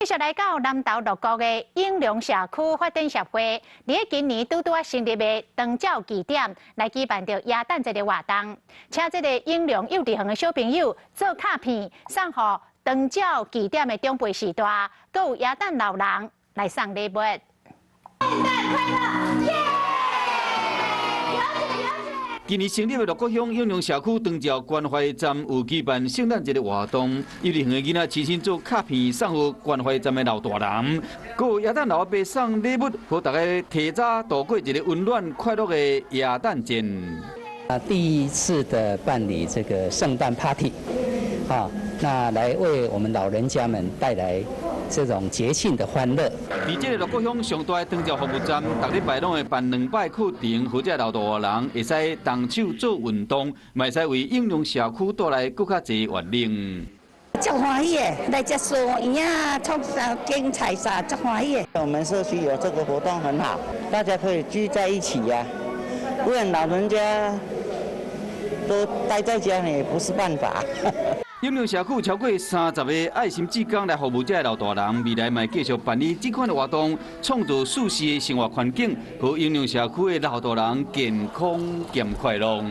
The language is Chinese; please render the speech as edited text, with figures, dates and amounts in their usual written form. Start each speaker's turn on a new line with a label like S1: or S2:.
S1: 继续来到南投鹿谷的永隆社区发展协会，伫今年拄啊成立的长照据点来举办着耶诞节的活动，请这个永隆幼稚园的小朋友做卡片送予长照据点的长辈时代，佮有耶诞老人来送礼物。耶诞快乐！耶！
S2: 今年成立的鹿谷乡永隆社区长照关怀站有举办圣诞节的活动，幼稚园的囡仔亲身做卡片送予关怀站的老大人，佮有耶诞老阿伯送礼物，予大家提早度过一个温暖快乐的耶诞节。
S3: 第一次的办理这个圣诞 party， 那来为我们老人家们带来这种节庆的欢乐。
S2: 伫这个鹿谷乡上大的长照服务站，每礼拜拢会办2摆课程，或者老大人会使动手做运动，嘛会使为永隆社区带来更较侪活力。
S4: 足欢喜的，来接受营啊，创啥竞彩啥，足欢喜的。
S5: 我们社区有这个活动很好，大家可以聚在一起呀、不然老人家都待在家里也不是办法。
S2: 永隆社区超过30个爱心志工来服务这些老大人，未来嘛继续办理这款的活动，创造舒适的生活环境，和永隆社区的老大人健康兼快乐。